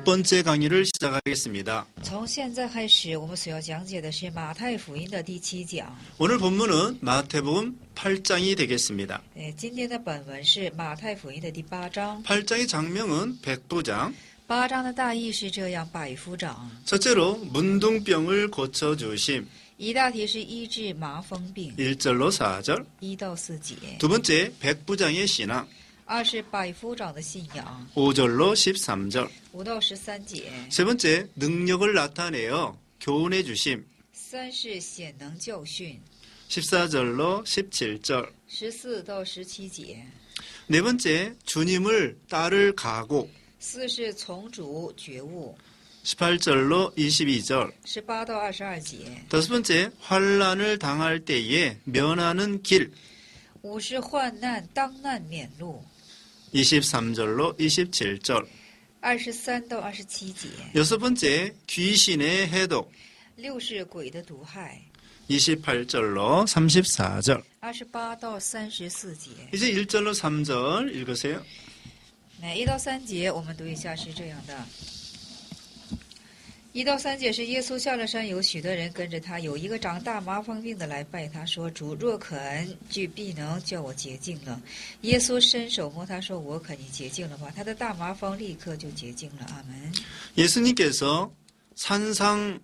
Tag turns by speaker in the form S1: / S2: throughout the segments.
S1: 번째 강의를 시작하겠습니다.
S2: 从现在开始，我们所要讲解的是马太福音的第7讲。
S1: 오늘 본문은 마태복음 8장이 되겠습니다.
S2: 今天的本文是马太福音的第8章。
S1: 8장의 장명은 백부장.
S2: 8章的大意是这样：百夫长。
S1: 첫째로 문둥병을 고쳐주심.
S2: 一大题是医治麻风病，
S1: 1절로 4절.
S2: 1到4节。
S1: 두 번째 백부장의 신앙.
S2: 二是百夫长的信仰，
S1: 5절로 13절.
S2: 5到13节。
S1: 세 번째 능력을 나타내어 교훈해 주심.
S2: 三是显能教训，
S1: 14절로 17절.
S2: 14到17节。
S1: 네 번째 주님을 따를 각오.
S2: 4是从主觉悟，
S1: 18절로 22절.
S2: 18到22节。
S1: 다섯 번째 환란을 당할 때에 면하는 길.
S2: 5是患难当难免路，
S1: 23절로 27절.
S2: 23到27节。
S1: 여섯 번째 귀신의 해독.
S2: 6是鬼的毒害，
S1: 28절로 34절.
S2: 28到34节。
S1: 이제 1절로 3절 읽으세요.
S2: 1到3节我们读一下，是这样的。1到3节是耶稣下了山，有许多人跟着他。有一个长大麻风病的来拜他，说：“主若肯，就必能叫我洁净了。”耶稣伸手摸他，说：“我肯，你洁净了吧。”他的大麻风立刻就洁净了。阿门。
S1: 예수님께서 산상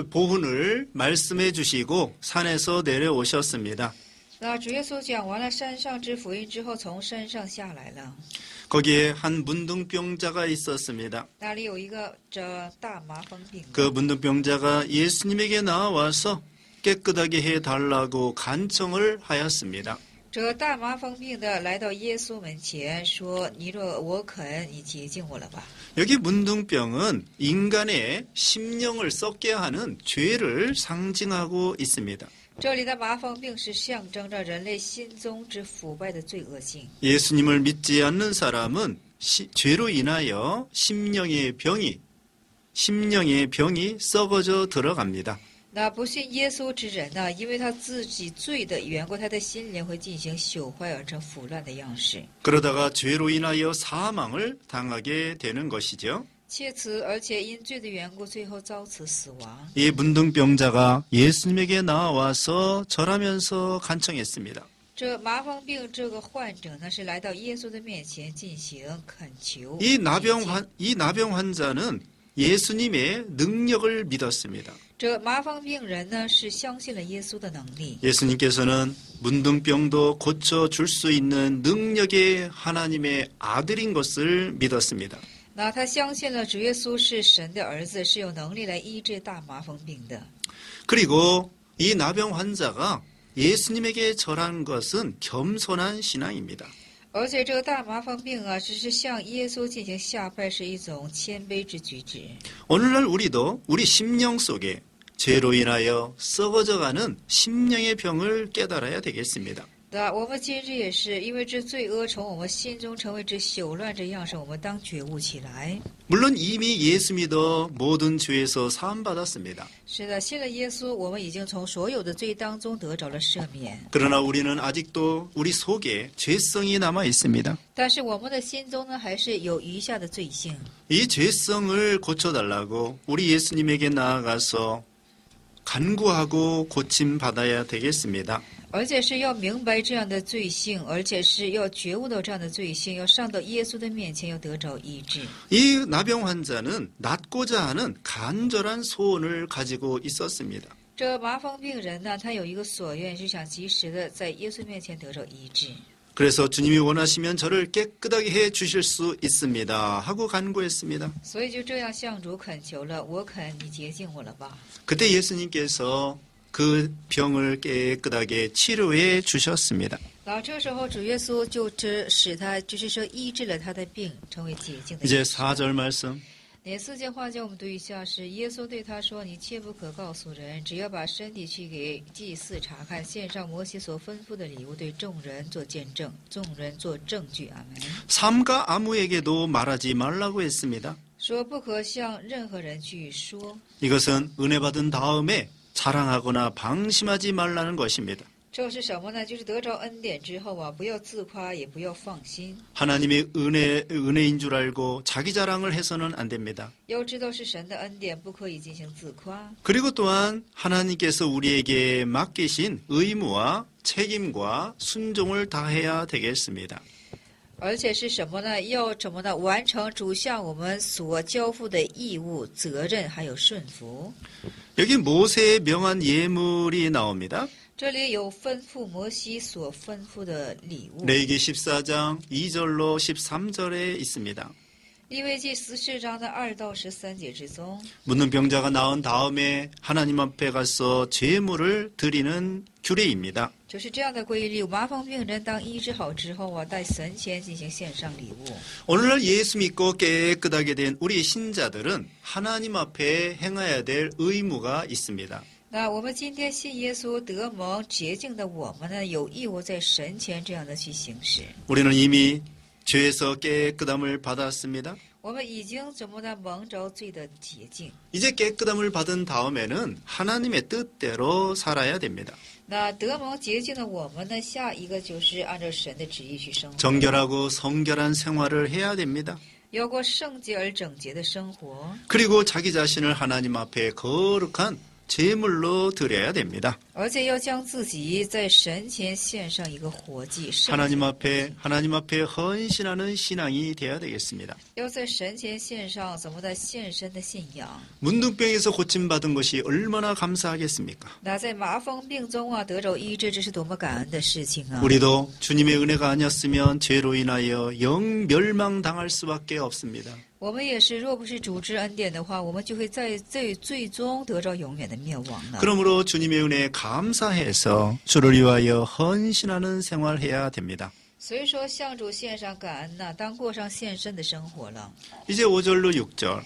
S1: 보훈을 말씀해 주시고 산에서 내려오셨습니다.
S2: 那主耶稣讲完了山上之福音之后，从山上下来了。
S1: 거기에 한 문둥병자가 있었습니다.
S2: 那里有一个这大麻风病的，
S1: 그 문둥병자가 예수님에게 나와서 깨끗하게 해달라고 간청을 하였습니다.
S2: 这大麻风病的来到耶稣门前，说：“你若我肯，你洁净我了吧。”
S1: 여기 문둥병은 인간의 심령을 썩게 하는 죄를 상징하고 있습니다.
S2: 这里的麻风病是象征着人类心中之腐败的罪恶性。
S1: 예수님을 믿지 않는 사람은 죄로 인하여 심령의 병이 썩어져 들어갑니다.
S2: 那不信耶稣之人呢，因为他自己罪的缘故，他的心灵会进行朽坏而成腐烂的样式。
S1: 그러다가 죄로 인하여 사망을 당하게 되는 것이죠.
S2: 切此，而且因罪的缘故，最后遭此死亡。
S1: 이 문둥병자가 예수님에게 나와서 절하면서 간청했습니다.
S2: 这麻风病这个患者呢，是来到耶稣的面前进行恳求。
S1: 이 나병 환자는 예수님의 능력을 믿었습니다.
S2: 这麻风病人呢，是相信了耶稣的能力。
S1: 예수님께서는 문둥병도 고쳐줄 수 있는 능력의 하나님의 아들인 것을 믿었습니다.
S2: 那他相信了主耶稣是神的儿子，是有能力来医治大麻风病的。
S1: 그리고 이 나병 환자가 예수님에게 절한 것은 겸손한 신앙입니다.
S2: 而且这个大麻风病啊，只是向耶稣进行下拜，是一种谦卑之举止。
S1: 오늘날 우리도 우리 심령 속에 죄로 인하여 썩어져가는 심령의 병을 깨달아야 되겠습니다.
S2: 那我们今日也是因为这罪恶从我们心中成为这朽乱这样式，我们当觉悟起来。
S1: 물론 이미 예수 믿어 모든 죄에서 사함받았습니다.
S2: 是的，信了耶稣，我们已经从所有的罪当中得着了赦免。
S1: 그러나 우리는 아직도 우리 속에 죄성이 남아 있습니다.
S2: 但是我们的心中呢，还是有余下的罪性。
S1: 이 죄성을 고쳐달라고 우리 예수님에게 나아가서 간구하고 고침 받아야 되겠습니다.
S2: 而且是要明白这样的罪性，而且是要觉悟到这样的罪性，要上到耶稣的面前，要得着医治。
S1: 이 나병 환자는 낫고자 하는 간절한 소원을 가지고 있었습니다.
S2: 这麻风病人呢，他有一个所愿，是想及时的在耶稣面前得着医治。
S1: 그래서 주님이 원하시면 저를 깨끗하게 해 주실 수 있습니다 하고 간구했습니다.
S2: 所以就这样向主恳求了：“我肯，你洁净我了吧。”
S1: 그때 예수님께서 그 병을 깨끗하게 치료해 주셨습니다.
S2: 然后这时候主耶稣就使他，就是说医治了他的病，成为洁净的。
S1: 이제 4절 말씀.
S2: 哪4节话叫我们读一下？是耶稣对他说：“你切不可告诉人，只要把身体去给祭司查看，献上摩西所吩咐的礼物，对众人做见证，众人做证据。”阿门。
S1: 삼가 아무에게도 말하지 말라고 했습니다.
S2: 说不可向任何人去说。
S1: 이것은 은혜 받은 다음에 자랑하거나 방심하지 말라는 것입니다.
S2: 这是什么呢？就是得着恩典之后啊，不要自夸，也不要放心，
S1: 하나님의 은혜인 줄 알고 자기 자랑을 해서는 안 됩니다.
S2: 要知道是神的恩典，不可以进行自夸。
S1: 그리고 또한 하나님께서 우리에게 맡기신 의무와 책임과 순종을 다해야 되겠습니다.
S2: 而且是什么呢？要什么呢？完成主向我们所交付的义务、责任，还有顺服。
S1: 여기 모세의 명한 예물이 나옵니다.
S2: 这里有吩咐摩西所吩咐的礼物。
S1: 레위기 14장 2절로 13절에 있습니다.
S2: 利未记14章的2到13节之中，
S1: 묻는 병자가 나온 다음에 하나님 앞에 가서 제물을 드리는 규례입니다.
S2: 就是这样的规律。麻风病人当医治好之后啊，在神前进行献上礼物。
S1: 오늘날 예수 믿고 깨끗하게 된 우리 신자들은 하나님 앞에 행해야 될 의무가 있습니다.
S2: 那我们今天信耶稣得蒙洁净的我们呢，有义务在神前这样的去行使。
S1: 우리는 이미 죄에서 깨끗함을 받았습니다.
S2: 我们已经怎么的蒙着罪的洁净。
S1: 이제 깨끗함을 받은 다음에는 하나님의 뜻대로 살아야 됩니다.
S2: 那得蒙洁净的我们呢，下一个就是按照神的旨意去生活，
S1: 정결하고 성결한 생활을 해야 됩니다.
S2: 要过圣洁而整洁的生活，
S1: 그리고 자기 자신을 하나님 앞에 거룩한 제물로 드려야 됩니다.
S2: 而且要将自己在神前献上一个活祭，圣洁
S1: 하나님 앞에 헌신하는 신앙이 되어야 되겠습니다.
S2: 要在神前献上怎么的献身的信仰。
S1: 문둥병에서 고침받은 것이 얼마나 감사하겠습니까?
S2: 那在麻风病中啊，得着医治，这是多么感恩的事情啊！
S1: 우리도 주님의 은혜가 아니었으면 죄로 인하여 영 멸망당할 수밖에 없습니다.
S2: 我们也是，若不是主之恩典的话，我们就会在最终得着永远的灭亡了。
S1: 그러므로 주님의 은혜에 감사해서 주를 위하여 헌신하는 생활해야 됩니다.
S2: 所以说，向主献上感恩呐、当过上献身的生活了。
S1: 이제 5절로 6절.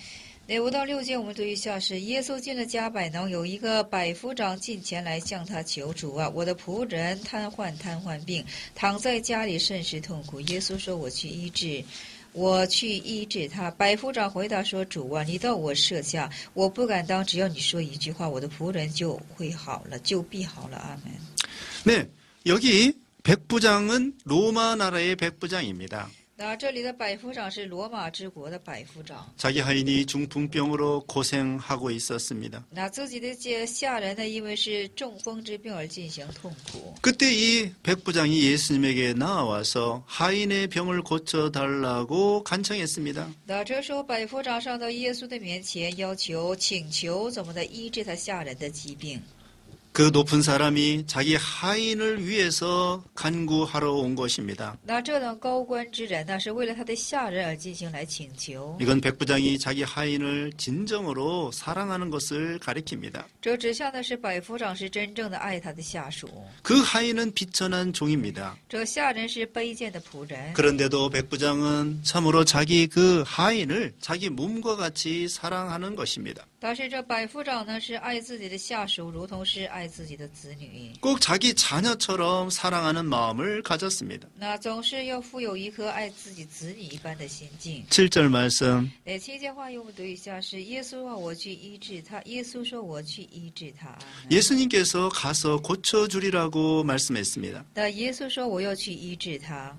S2: 那5到6节，我们读一下是：耶稣进了加百农，有一个百夫长进前来向他求主啊，我的仆人瘫痪病，躺在家里甚是痛苦。耶稣说：“我去医治他。”百夫长回答说：“主啊，你到我舍下，我不敢当，只要你说一句话，我的仆人就会好了，就必好了。阿门。”
S1: 네, 여기 백부장은 로마 나라의 백부장입니다.
S2: 那这里的百夫长是罗马之国的百夫长，
S1: 자기 하인이 중풍병으로 고생하고 있었습니다.
S2: 那自己的这下人呢，因为是中风之病而进行痛苦。
S1: 그때 이 백부장이 예수님에게 나와서 하인의 병을 고쳐달라고 간청했습니다.
S2: 那这时候，百夫长上到耶稣的面前，请求怎么的医治他下人的疾病。
S1: 그 높은 사람이 자기 하인을 위해서 간구하러 온 것입니다.
S2: 那这等高官之人呢，是为了他的下人而进行来请求。
S1: 이건 백부장이 자기 하인을 진정으로 사랑하는 것을 가리킵니다.
S2: 这指向的是百夫长是真正的爱他的下属，
S1: 그 하인은 비천한 종입니다.
S2: 这下人是卑贱的仆人。
S1: 그런데도 백부장은 참으로 자기 그 하인을 자기 몸과 같이 사랑하는 것입니다.
S2: 但是这百夫长呢，是爱自己的下属，如同是爱自己的子女。
S1: 꼭 자기 자녀처럼 사랑하는 마음을 가졌습니다.
S2: 那总是要富有一颗爱自己子女一般的心境。
S1: 7절 말씀.
S2: 那7节话语我们读一下，是耶稣啊，我去医治他。耶稣说，我去医治他。阿门
S1: 예수님께서 가서 고쳐주리라고 말씀했습니다.
S2: 那耶稣说，我要去医治他。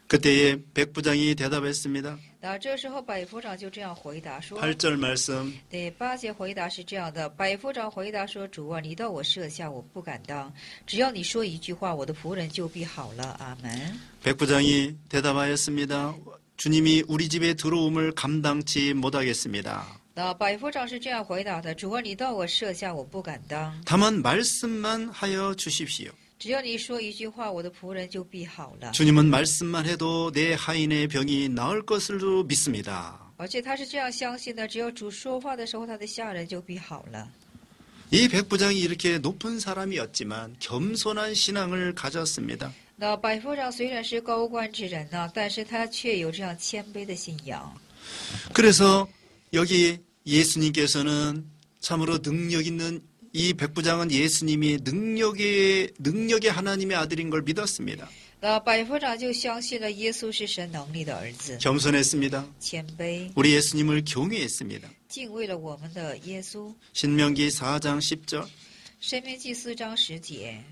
S1: 그때에 백부장이 대답했습니다.
S2: 那这时候百夫长就这样回答说：
S1: 8절 말씀.
S2: 第8节回答是这样的，百夫长回答说：“主啊，你到我舍下，我不敢当。只要你说一句话，我的仆人就必好了。”阿门。
S1: 백부장이 대답하였습니다. 주님이 우리 집에 들어옴을 감당치 못하겠습니다.
S2: 那百夫长是这样回答的：“主啊，你到我舍下，我不敢当。
S1: 다만 말씀만 하여 주십시오.
S2: 只要你说一句话，我的仆人就必好了。
S1: 주님은 말씀만 해도 내 하인의 병이 나을 것으로 믿습니다.
S2: 而且他是这样相信的：只要主说话的时候，他的下人就必好了。
S1: 이 백부장이 이렇게 높은 사람이었지만 겸손한 신앙을 가졌습니다.
S2: 那百夫长虽然是高官之人呢，但是他却有这样谦卑的信仰。
S1: 그래서 여기 예수님께서는 참으로 능력 있는 이 백부장은 예수님이 능력의 하나님의 아들인 걸 믿었습니다.
S2: 那百夫长就相信了耶稣是神能力的儿子，
S1: 겸손했습니다.
S2: 谦卑，
S1: 우리 예수님을 경외했습니다.
S2: 敬畏了我们的耶稣。
S1: 신명기 4장 10절.
S2: 申命记4章10节，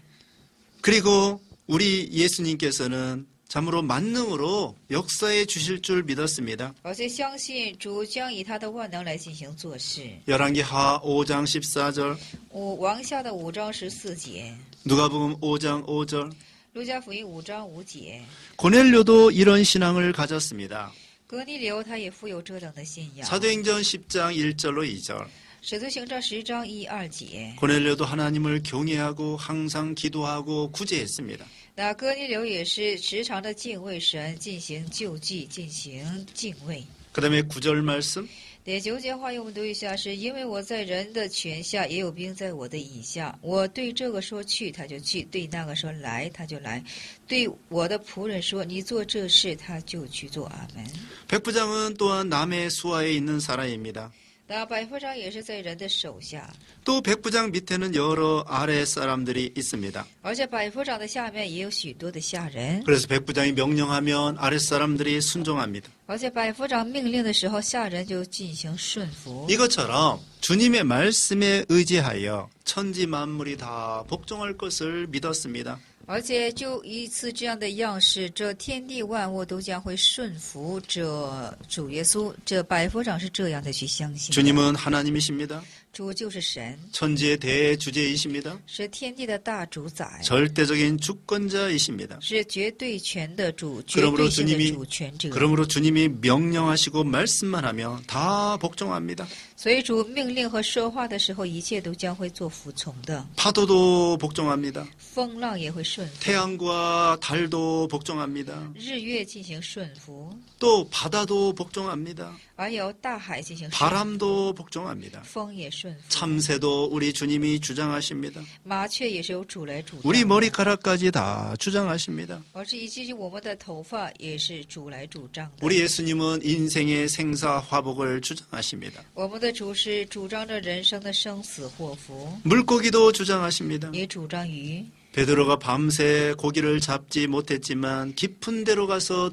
S1: 그리고 우리 예수님께서는 참으로 만능으로 역사해 주실 줄 믿었습니다.
S2: 而且相信主将以他的万能来进行做事。
S1: 열왕기하 5장 14절,
S2: 王下的5章14节，
S1: 누가복음 5장 5절.
S2: 路加福音5章5节，
S1: 고넬료도 이런 신앙을 가졌습니다.
S2: 格尼流他也富有这等的信仰。
S1: 사도행전 10장 1절로 2절.
S2: 使徒行传10章1、2节，
S1: 고넬료도 하나님을 경외하고 항상 기도하고 구제했습니다.
S2: 那哥尼流也是时常的敬畏神，进行救济，进行敬畏。
S1: 그 다음에 9절 말씀.
S2: 第9节话，我们读一下，是因为我在人的权下，也有兵在我的以下。我对这个说去，他就去；对那个说来，他就来；对我的仆人说你做这事，他就去做。阿门。
S1: 백부장은 또한 남의 수하에 있는 사람입니다.
S2: 那百夫长也是在人的手下，
S1: 또 백부장 밑에는 여러 아래 사람들이 있습니다.
S2: 而且百夫长的下面也有许多的下人。
S1: 그래서 백부장이 명령하면 아래 사람들이 순종합니다.
S2: 而且百夫长命令的时候，下人就进行顺服。
S1: 이것처럼 주님의 말씀에 의지하여 천지 만물이 다 복종할 것을 믿었습니다.
S2: 而且就一次这样的样式，这天地万物都将会顺服这主耶稣。这百夫长是这样的去相信的。
S1: 주님은 하나님이십니다.
S2: 主就是神，
S1: 천지의 대주제이십니다.
S2: 是天地的大主宰，
S1: 절대적인 주권자이십니다.
S2: 是绝对权的主，绝
S1: 그러므로
S2: 对性的
S1: 주님이
S2: 主权者。
S1: 그러므로 주님이 명령하시고 말씀만 하면 다 복종합니다.
S2: 所以主命令和说话的时候，一切都将会做服从的。
S1: 파도도 복종합니다.
S2: 风浪也会顺服，
S1: 태양과 달도 복종합니다.
S2: 日月进行顺服，
S1: 또 바다도 복종합니다.
S2: 而有大海进行顺服，
S1: 바람도 복종합니다.
S2: 风也顺服，
S1: 참새도 우리 주님이 주장하십니다.
S2: 麻雀也是由主来主
S1: 우리
S2: 张，
S1: 머리카락까지 다 주장하십니다.
S2: 而是以至于我们的头发也是主来主张的。
S1: 우리 예수님은 인생의 생사 화복을 주장하십니다.
S2: 我们的主是主张着人生的生死祸福，
S1: 물고기도 주장하십니다.
S2: 也主张鱼。
S1: 베드로가 밤새 고기를 잡지 못했지만 깊은 데로 가서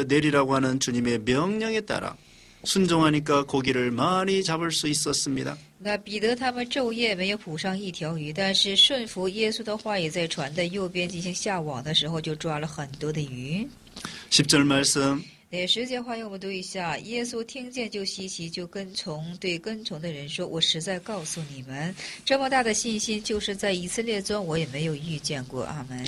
S1: 내리라고 하는 주님의 명령에 따라 순종하니까 고기를 많이 잡을 수 있었습니다.
S2: 那彼得他们昼夜没有捕上一条鱼，但是顺服耶稣的话语，在船的右边进行下网的时候，就抓了很多的鱼。
S1: 10절 말씀.
S2: 第10节话，我们读一下：耶稣听见就稀奇，就对跟从的人说：“我实在告诉你们，这么大的信心，就是在以色列中我也没有遇见过。”阿门。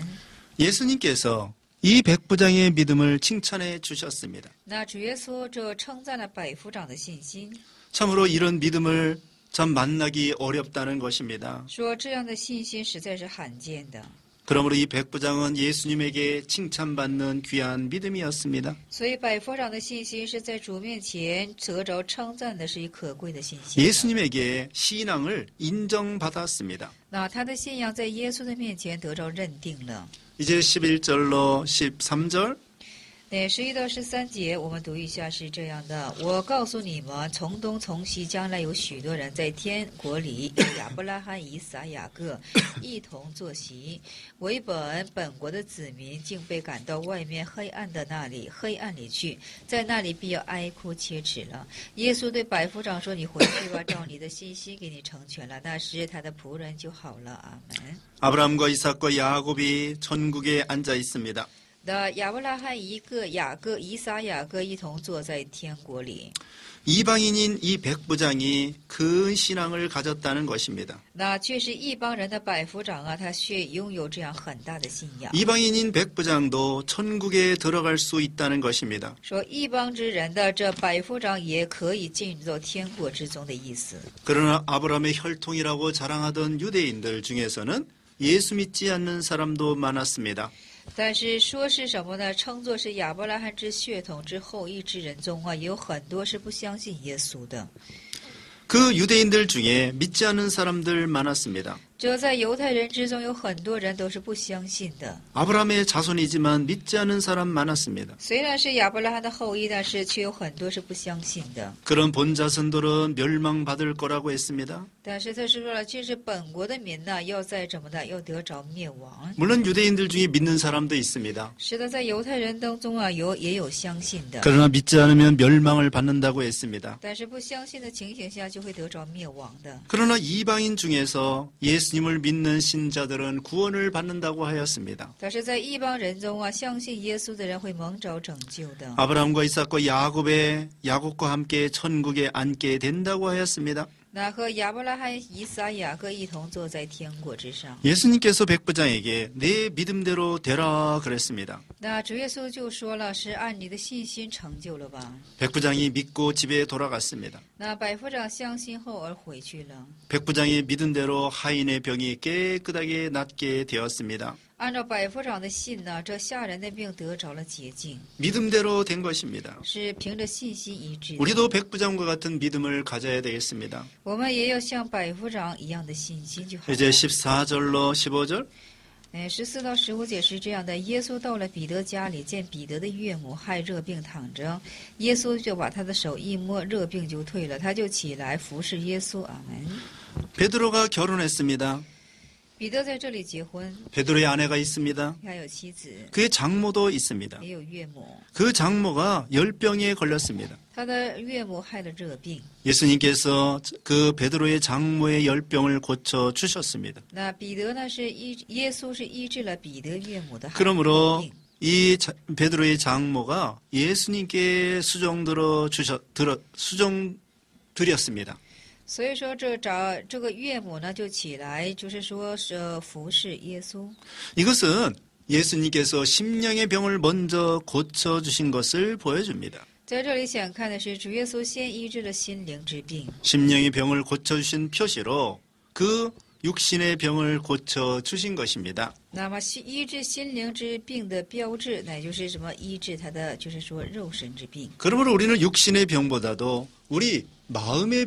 S1: 예수님께서 이 백부장의 믿음을 칭찬해 주셨습니다.
S2: 那主耶稣这称赞了百夫长的信心，
S1: 참으로 이런 믿음을 참 만나기 어렵다는 것입니다.
S2: 说这样的信心实在是罕见的。
S1: 그러므로 이 백부장은 예수님에게 칭찬받는 귀한 믿음이었습니다.
S2: 所以百夫长的信心是在主面前得着称赞的，是一可贵的信心。
S1: 예수님에게 신앙을 인정받았습니다.
S2: 那他的信仰在耶稣的面前得着认定了。
S1: 이제 11절로 13절.
S2: 那11到13节，我们读一下，是这样的：我告诉你们，从东从西，将来有许多人在天国里，有亚伯拉罕、以撒、雅各一同坐席。为本国的子民，竟被赶到外面黑暗里去，在那里必要哀哭切齿了。耶稣对百夫长说：“你回去吧，照你的信心给你成全了。”那时他的仆人就好了。阿门。
S1: 아브라함과 이삭과 야곱이 천국에 앉아 있습니다.
S2: 的亚伯拉罕一个，雅各、以撒、雅各一同坐在天国里。
S1: 이방인인 이 백부장이 큰 신앙을 가졌다는 것입니다.
S2: 那却是一帮人的百夫长啊，他却拥有这样很大的信仰。
S1: 이방인인 백부장도 천국에 들어갈 수 있다는 것입니다.
S2: 说一帮之人的这百夫长也可以进入到天国之中的意思。
S1: 그러나 아브라함의 혈통이라고 자랑하던 유대인들 중에서는 예수 믿지 않는 사람도 많았습니다.
S2: 但是说是什么呢？称作是亚伯拉罕之血统之后裔之人中啊，也有很多是不相信耶稣的。
S1: 그 유대인들 중에 믿지 않는 사람들 많았습니다.
S2: 这在犹太人之中有很多人都是不相信的。
S1: 아브라함의 자손이지만 믿지 않는 사람 많았습니다.
S2: 虽然是亚伯拉罕的后裔，但是却有很多是不相信的。
S1: 그런 본자손들은 멸망받을 거라고 했습니다.
S2: 但是他是说了，这是本国的民呢，要在怎么的，要得着灭亡。
S1: 물론 유대인들 중에 믿는 사람도 있습니다.
S2: 是的，在犹太人当中啊，也有相信的，
S1: 그러나 믿지 않으면 멸망을 받는다고 했습니다.
S2: 但是不相信的情形下就会得着灭亡的。
S1: 그러나 이방인 중에서 예수님을 믿는 신자들은 구원을 받는다고 하였습니다.
S2: 但是在异邦人中啊，相信耶稣的人会蒙着拯救的。
S1: 아브라함과 이삭과 야곱과 함께 천국에 앉게 된다고 하였습니다.
S2: 那和亚伯拉罕、以撒、雅各一同坐在天国之上。
S1: 예수님께서 백부장에게 내 믿음대로 되라 그랬습니다.
S2: 那主耶稣就说了，是按你的信心成就了吧？
S1: 백부장이 믿고 집에 돌아갔습니다.
S2: 那百夫长相信后而回去了。
S1: 백부장이 믿은 대로 하인의 병이 깨끗하게 낫게 되었습니다.
S2: 按照百夫长的信呢，这下人的病得着了洁净，
S1: 믿음대로 된 것입니다.
S2: 是凭着信心医治的。
S1: 우리도 백부장과 같은 믿음을 가져야 되겠습니다.
S2: 我们也要像百夫长一样的信心就好了。
S1: 이제 14절로 15절
S2: 14到15节是这样的：耶稣到了彼得家里，见彼得的岳母害热病躺着，耶稣就把他的手一摸，热病就退了，他就起来服侍耶稣。阿门。
S1: 베드로가 결혼했습니다.
S2: 彼得在这里结婚，
S1: 베드로의 아내가 있습니다.
S2: 还有妻子，
S1: 그의 장모도 있습니다.
S2: 也有岳母。
S1: 그 장모가 열병에 걸렸습니다.
S2: 他的岳母害了热病，
S1: 예수님께서 그 베드로의 장모의 열병을 고쳐 주셨습니다.
S2: 那彼得呢耶稣是医治了彼得岳母的害热
S1: 그러므로
S2: 病。
S1: 이 베드로의 장모가 예수님께 수종 드렸습니다.
S2: 所以说这个岳母呢就起来，就是说是服侍耶稣。
S1: 이것은 예수님께서 심령의 병을 먼저 고쳐 주신 것을 보여줍니다.
S2: 在这里想看的是，主耶稣先医治了心灵之病，
S1: 심령의 병을 고쳐 주신 표시로 그 육신의 병을 고쳐 주신 것입니다.
S2: 那么医治心灵之病的标志，那就是什么？医治他的就是说肉身之病。
S1: 그러므로 우리는 육신의 병보다도 우리 마음의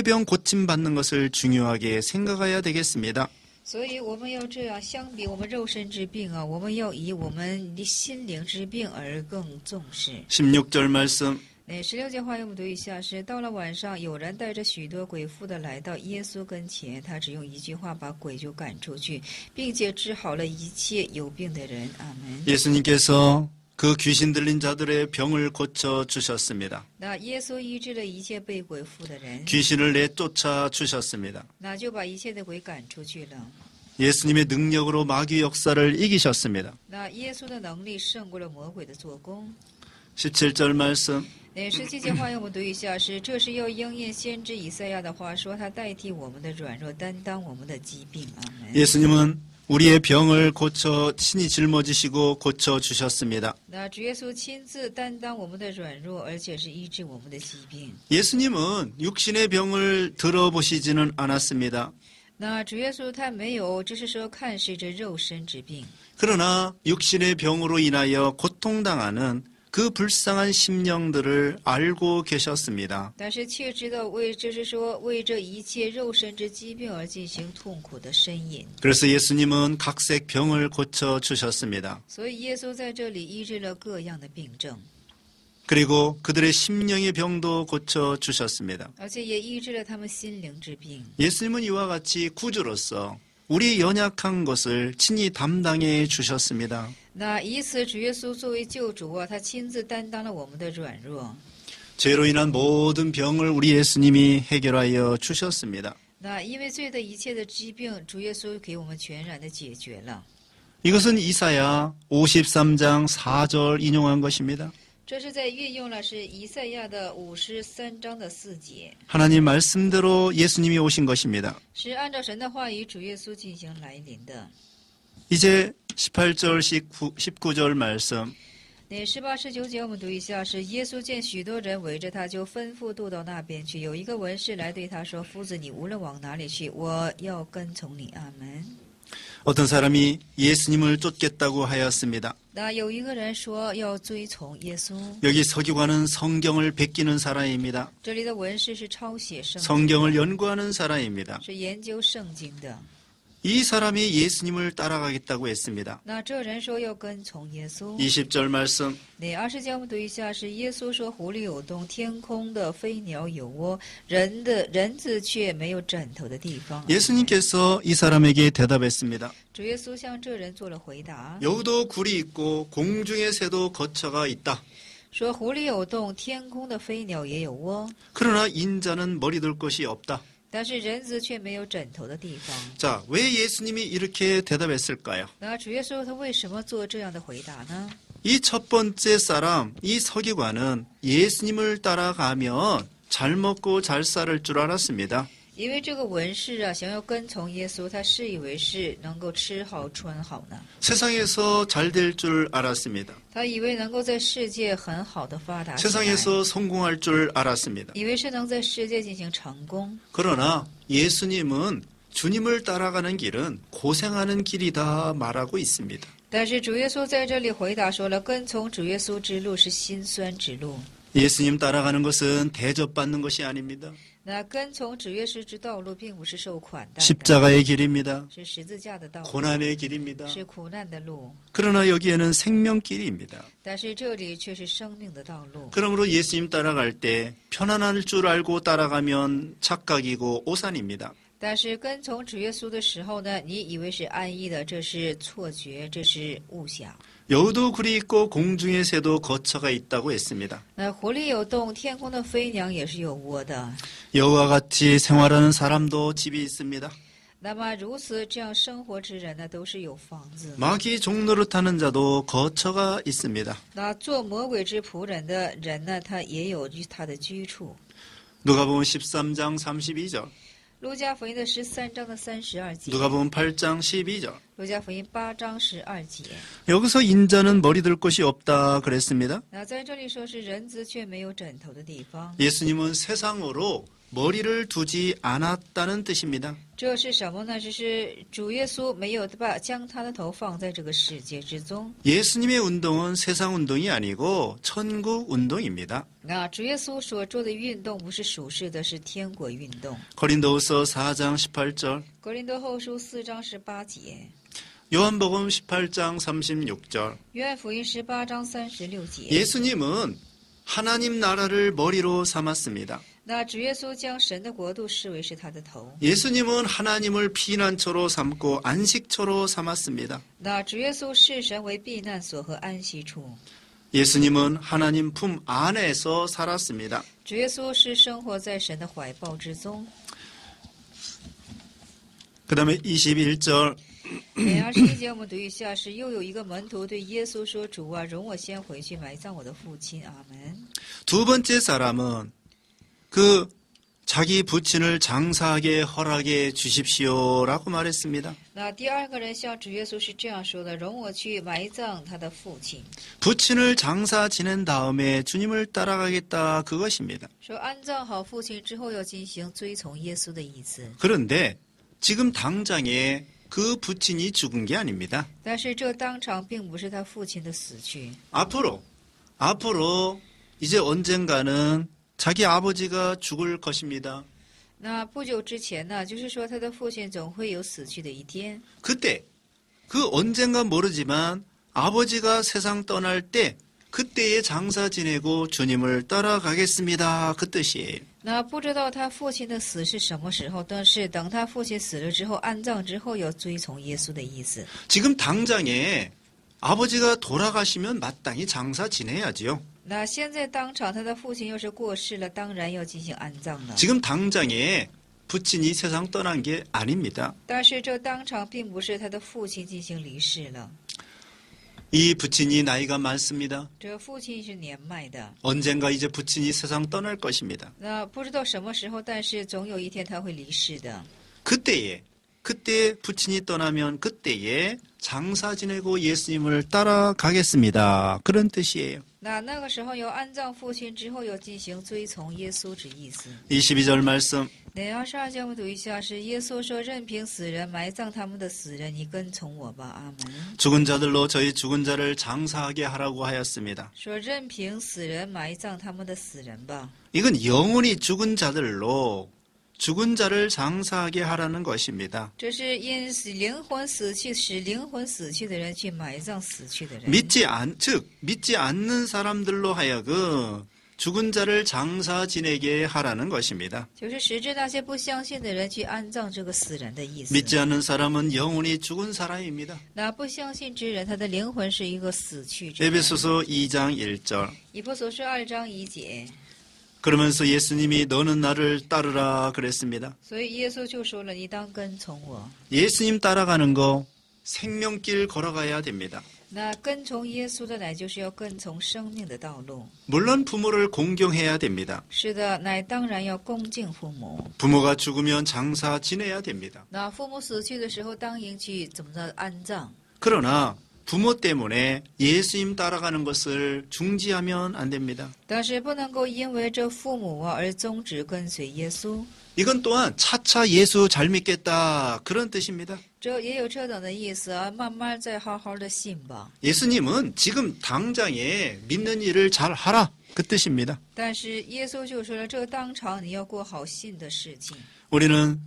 S1: 병 고침 받는 것을 중요하게 생각해야 되겠습니다.
S2: 所以我们要这样，相比我们肉身之病啊，我们要以我们的心灵之病而更重视。
S1: 16절 말씀
S2: 16节话，我们读一下：是到了晚上，有人带着许多鬼妇的来到耶稣跟前，他只用一句话把鬼就赶出去，并且治好了一切有病的人。阿门。
S1: 예수님께서 그 귀신 들린 자들의 병을 고쳐 주셨습니다.
S2: 那耶稣医治了一切被鬼附的人，
S1: 귀신을 내쫓아 주셨습니다.
S2: 那就把一切的鬼赶出去了。
S1: 예수님의 능력으로 마귀 역사를 이기셨습니다.
S2: 那耶稣的能力胜过了魔鬼的做工。
S1: 17절 말씀
S2: 17节话，我们读一下：是这是要应验先知以赛亚的话，说他代替我们的软弱，担当我们的疾病。阿门。
S1: 예수님은 우리의 병을 고쳐 친히 짊어지시고 고쳐 주셨습니다.
S2: 那主耶稣亲自担当我们的软弱，而且是医治我们的疾病。
S1: 예수님은 육신의 병을 들어보시지는 않았습니다.
S2: 那主耶稣他没有，只是说看视着肉身之病，
S1: 그러나 육신의 병으로 인하여 고통당하는 그 불쌍한 심령들을 알고 계셨습니다.
S2: 但是却知道就是说为这一切肉身之疾病而进行痛苦的呻吟。
S1: 그래서 예수님은 각색 병을 고쳐 주셨습니다.
S2: 所以耶稣在这里医治了各样的病症，
S1: 그리고 그들의 심령의 병도 고쳐 주셨습니다.
S2: 而且也医治了他们心灵之病。
S1: 예수님은 이와 같이 구주로서 우리 연약한 것을 친히 담당해 주셨습니다.
S2: 那以此主耶稣作为救主啊，他亲自担当了我们的软弱。
S1: 죄로 인한 모든 병을 우리 예수님이 해결하여 주셨습니다.
S2: 那因为罪的一切的疾病，主耶稣给我们全然的解决了。
S1: 이것은 이사야 53장 4절 인용한 것입니다.
S2: 这是在运用了是以赛亚的53章的4节，
S1: 하나님 말씀대로 예수님이 오신 것입니다.
S2: 是按照神的话语主耶稣进行来临的。
S1: 이제 18절 19절 말씀
S2: 那18、19节我们读一下：是耶稣见许多人围着他，就吩咐渡到那边去。有一个文士来对他说：“夫子，你无论往哪里去，我要跟从你。”阿门。
S1: 어떤 사람이 예수님을 쫓겠다고 하였습니다.
S2: 那有一个人说要追从耶稣，
S1: 여기 서기관은 성경을 베끼는 사람입니다.
S2: 这里的文士是抄写圣经，
S1: 성경을 연구하는 사람입니다.
S2: 是研究圣经的。
S1: 이 사람이 예수님을 따라가겠다고 했습니다.
S2: 那这人说要跟从耶稣。
S1: 20절 말씀
S2: 那20节我们读一下：是耶稣说：“湖里有洞，天空的飞鸟有窝，人子却没有枕头的地方。”
S1: 예수님께서 이 사람에게 대답했습니다.
S2: 主耶稣向这人做了回答，
S1: 여우도 굴이 있고 공중의 새도 거처가 있다.
S2: 说：“湖里有洞，天空的飞鸟也有窝，
S1: 그러나 인자는 머리 둘 곳이 없다.
S2: 但是人子却没有枕头的地方。
S1: 자, 왜 예수님이 이렇게 대답했을까요?
S2: 那主耶稣他为什么做这样的回答呢？
S1: 이 첫 번째 사람, 이 서기관은 예수님을 따라가면 잘 먹고 잘 살을 줄 알았습니다.
S2: 因为这个文士啊，想要跟从耶稣，他是以为是能够吃好穿好呢，
S1: 세상에서 잘 될 줄 알았습니다.
S2: 他以为能够在世界很好的发达起来，
S1: 세상에서 성공할 줄 알았습니다.
S2: 以为是能在世界进行成功。
S1: 그러나 예수님은 주님을 따라가는 길은 고생하는 길이다 말하고 있습니다.
S2: 但是主耶稣在这里回答说了，跟从主耶稣之路是辛酸之路。
S1: 예수님 따라가는 것은 대접받는 것이 아닙니다.
S2: 那跟从主耶稣之道路，并不是受款待的，
S1: 십자가의 길입니다.
S2: 是十字架的道路，
S1: 고난의 길입니다.
S2: 是苦难的路。
S1: 그러나 여기에는 생명길입니다.
S2: 但是这里却是生命的道路。
S1: 그러므로 예수님 따라갈 때 편안할 줄 알고 따라가면 착각이고 오산입니다.
S2: 但是跟从主耶稣的时候呢，你以为是安逸的，这是错觉，这是误想。
S1: 여우도 굴이 있고 공중의 새도 거처가 있다고 했습니다.
S2: 那湖里有洞，天空的飞鸟也是有窝的。
S1: 여우와 같이 생활하는 사람도 집이 있습니다.
S2: 那么如此这样生活之人呢，都是有房子。
S1: 마귀 종노릇하는 자도 거처가 있습니다.
S2: 那做魔鬼之仆人的人呢，他也有他的居处。
S1: 누가복음 13장 32절,
S2: 路加福音的13章的32节，
S1: 누가복음 8장 12절.
S2: 路加福音8章12节。
S1: 여기서 인자는 머리 들 곳이 없다 그랬습니다.
S2: 那在这里说是人子却没有枕头的地方，
S1: 예수님은 세상으로 머리를 두지 않았다는 뜻입니다.
S2: 这是什么呢？就是主耶稣没有将他的头放在这个世界之中。
S1: 예수님의 운동은 세상 운동이 아니고 천국 운동입니다.
S2: 那主耶稣所做的运动不是属世的，是天国运动。
S1: 고린도후서 4장 18절,
S2: 格林多后书4章18节，
S1: 요한복음 18장 36절.
S2: 约翰福音18章36节。
S1: 예수님은 하나님 나라를 머리로 삼았습니다.
S2: 那主耶稣将神的国度视为是他的头。
S1: 예수님은 하나님을 피난처로 삼고 안식처로 삼았습니다.
S2: 那主耶稣视神为避难所和安息处。
S1: 예수님은 하나님 품 안에서 살았습니다.
S2: 主耶稣是生活在神的怀抱之中。
S1: 그 다음에 21절
S2: 21节我们读一下，是又有一个门徒对耶稣说：“主啊，容我先回去埋葬我的父亲。”阿门。
S1: 두 번째 사람은 그 자기 부친을 장사하게 허락해 주십시오라고 말했습니다.
S2: 那第二个人向主耶稣是这样说的：“容我去埋葬他的父亲。
S1: 부친을 장사 지낸 다음에 주님을 따라가겠다 그것입니다. ”
S2: 说安葬好父亲之后，要进行追从耶稣的意思。
S1: 그런데 지금 당장에 그 부친이 죽은 게 아닙니다.
S2: 但是这当场并不是他父亲的死去，
S1: 앞으로 이제 언젠가는 자기 아버지가 죽을 것입니다.
S2: 那不久之前呢，就是说他的父亲总会有死去的一天。
S1: 그때 그 언젠가 모르지만 아버지가 세상 떠날 때 그때에 장사 지내고 주님을 따라가겠습니다. 그 뜻이에요.
S2: 那不知道他父亲的死是什么时候，但是等他父亲死了之后，安葬之后要追从耶稣的意思。
S1: 지금 당장에 아버지가 돌아가시면 마땅히 장사 지내야지요.
S2: 那现在当场他的父亲要是过世了，当然要进行安葬了。
S1: 지금 당장에 부친이 세상 떠난 게 아닙니다.
S2: 但是这当场并不是他的父亲进行离世了，
S1: 이 부친이 나이가 많습니다.
S2: 这父亲是年迈的。
S1: 언젠가 이제 부친이 세상 떠날 것입니다.
S2: 那不知道什么时候，但是总有一天他会离世的。
S1: 그때 부친이 떠나면 그때에 장사 지내고 예수님을 따라가겠습니다. 그런 뜻이에요.
S2: 那个时候要安葬父亲之后，要进行追从耶稣之意思。
S1: 22절 말씀
S2: 那22节我们读一下，是耶稣说：“任凭死人埋葬他们的死人，你跟从我吧。”阿门。
S1: 죽은 자들로 저희 죽은 자를 장사하게 하라고 하였습니다.
S2: 说任凭死人埋葬他们的死人吧。
S1: 이건 영원히 죽은 자들로 죽은 자를 장사하게 하라는 것입니다.
S2: 这是因灵魂死去，使灵魂死去的人去埋葬死去的人。
S1: 믿지 않는 사람들로 하여금 죽은 자를 장사 지내게 하라는 것입니다.
S2: 就是使至那些不相信的人去安葬这个死人的意思。
S1: 믿지 않는 사람은 영원히 죽은 사람입니다.
S2: 那不相信之人，他的灵魂是一个死去之人。
S1: 에베소서 2장 1절
S2: 以弗所书2章1节，
S1: 그러면서 예수님이 너는 나를 따르라 그랬습니다.
S2: 所以耶稣就说了：“你当跟从我。
S1: 예수님 따라가는 거 생명길 걸어가야 됩니다.
S2: 那跟从耶稣的乃就是要跟从生命的道路。
S1: 물론 부모를 공경해야 됩니다.
S2: 是的，乃当然要恭敬父母。
S1: 부모가 죽으면 장사 지내야 됩니다.
S2: 那父母死去的时候，当应去怎么的安葬？
S1: 그러나 부모 때문에 예수님 따라가는 것을 중지하면 안 됩니다.
S2: 但是不能够因为这父母而终止跟随耶稣。
S1: 이건 또한 차차 예수 잘 믿겠다 그런 뜻입니다.
S2: 这也有这等的意思啊，慢慢再好好的信吧。
S1: 예수님은 지금 당장에 믿는 일을 잘 하라 그 뜻입니다.
S2: 但是耶稣就说了，这当场你要过好信的事情。
S1: 우리는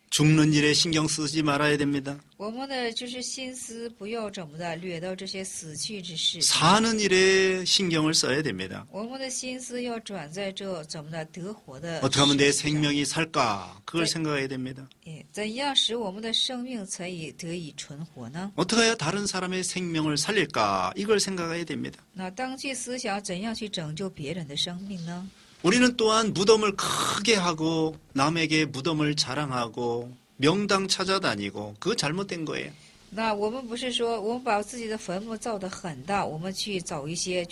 S1: 죽는 일에 신경 쓰지 말아야 됩니다.
S2: 我们的就是心思不要怎么的掠到这些死去之事，
S1: 사는 일에 신경을 써야 됩니다.
S2: 我们的心思要转在这怎么的得活的
S1: 어떻게 하면 내
S2: 事情上
S1: 생명이 살까 그걸
S2: 네.
S1: 생각해야 됩니다.
S2: 怎样使我们的生命才以得以存活呢？
S1: 어떻게 해야 다른 사람의 생명을 살릴까 이걸 생각해야 됩니다.
S2: 那当去思想怎样去拯救别人的生命呢？
S1: 우리는 또한 무덤을 크게 하고 남에게 무덤을 자랑하고 명당 찾아다니고 그거 잘못된 거예요.
S2: 那我们不是说我们把自己的坟墓造得很大，我们去找一些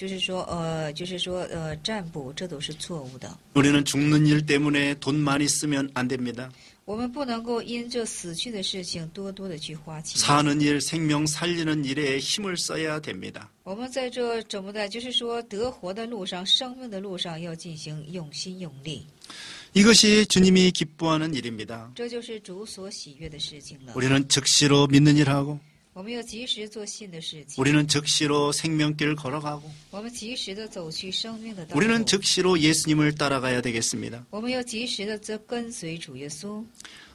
S2: 占卜，这都是错误的。
S1: 우리는 죽는 일 때문에 돈 많이 쓰면 안 됩니다.
S2: 我们不能够因这死去的事情多多的去花钱。
S1: 사는 일, 생명 살리는 일에 힘을 써야 됩니다.
S2: 我们在这怎么的，就是说得活的路上、生命的路上要进行用心用力，
S1: 이것이 주님이 기뻐하는 일입니다.
S2: 这就是主所喜悦的事情了。
S1: 우리는 즉시로 믿는 일하고
S2: 我们要及时做信的事情，
S1: 우리는 즉시로 생명길 걸어가고
S2: 我们及时的走去生命的道路，
S1: 우리는 즉시로 예수님을 따라가야 되겠습니다.
S2: 我们要及时的跟随主耶稣。